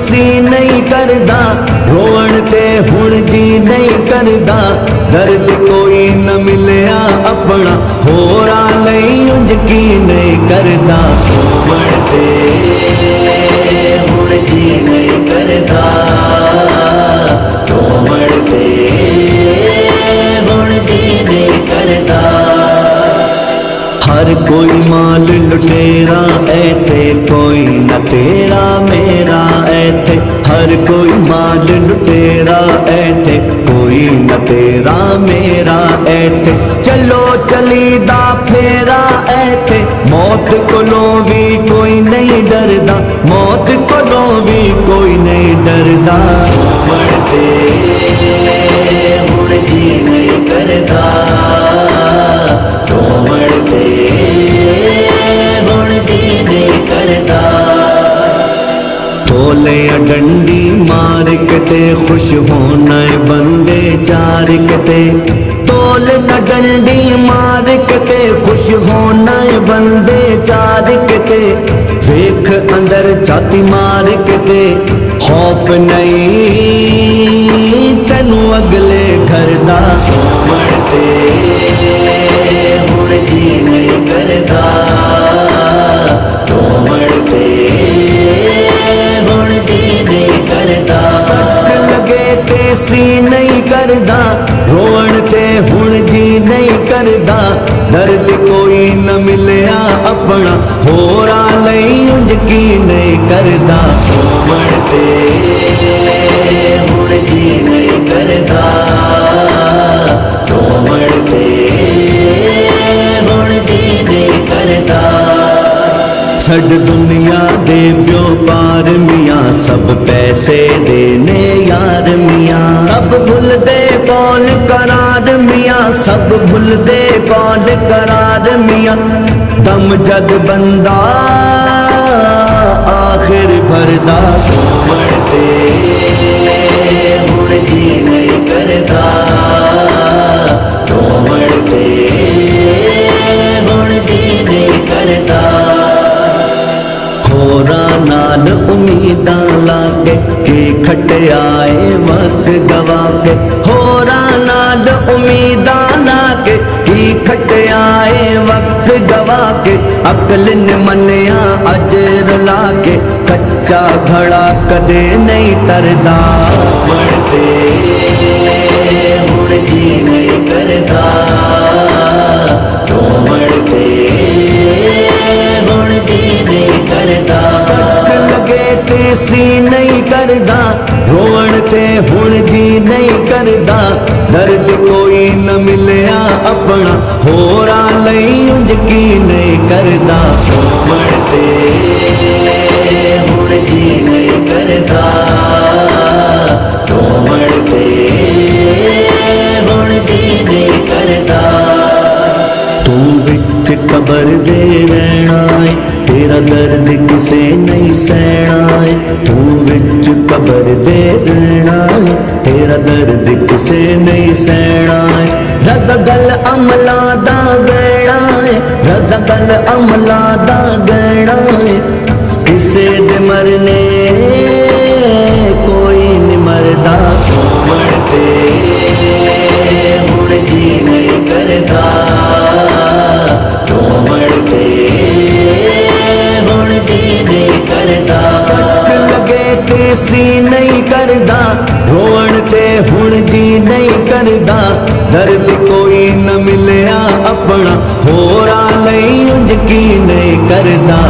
सी नहीं करदा रोवण ते हुण जी नहीं करदा दर्द कोई न मिलया अपना होरा लई उंज की नहीं करदा रोवण ते हुण जी नहीं करदा रोवण ते हुण जी नहीं करदा हर कोई माल लुटेरा ऐथे कोई न तेरा मेरा ऐथे हर कोई माल लुटेरा ऐथे कोई न तेरा मेरा ऐथे चलो चलीदा फेरा ऐथे मौत कोलों भी कोई नहीं डरदा मौत कोलों भी कोई नहीं डरदा मरते हुण जी नहीं करदा तो मरते हुण जी नहीं करदा तोले डंडी मार के खुश होना बंदे चार के तोल न डंडी मार के खुश होना बंदे चार के वेख अंदर छाती मार के खौफ नहीं तेनू अगले घर दा मरते हुण जी नहीं करदा तो मरते हुण जी नहीं करदा सट लगे ते सी नहीं करदा रोवण ते हुण जी नहीं करदा दर्द कोई न मिलया अपना होरा लई उंज की नहीं करदा मरते हुण जी नहीं करदा तो मरते हुण जी नहीं करदा छड़ दुनिया दे व्यापार मियाँ सब पैसे देने यार मियाँ सब भूल दे कौल करार मियाँ सब भूल दे कौल करार मियाँ दम जद बंदा आखिर भरदा मरते हुण जी नहीं करदा तो मरते हुण जी नहीं करदा होरा नाल उम्मीदां लाके की खटियाए वक्त गवा के होरा नाल उम्मीदां लाके की खटियाए वक्त गवा के अकल ने मनिया अजर लाके कच्चा घड़ा कदे नहीं तरदा मरते हुण जी नहीं करदा तो मरते हुण जी नहीं करदा सट लगे ते सी नहीं करदा रोवण ते हुण जी नहीं करदा दर्द कोई न मिलया अपना होरा लई उंज की नहीं करदा मरते हुण जी नहीं करदा तो मरते हुण जी नहीं करदा तू विच कबर दे रहना है तेरा दर्द किसे नहीं सहना है तू विच कबर दे रहना है तेरा दर्द किसे नहीं सहना है रज़गल अमला दा गहना है रज़गल अमला दा गहना है किसे दे मरने कोई नहीं मरदा मरते हुण जी नहीं करदा तो मरते हुण जी नहीं करदा सट लगे ते सी नहीं करदा रोवण ते हुण जी नहीं करदा दर्द कोई न मिलया अपना होरा लई उंज की नहीं करदा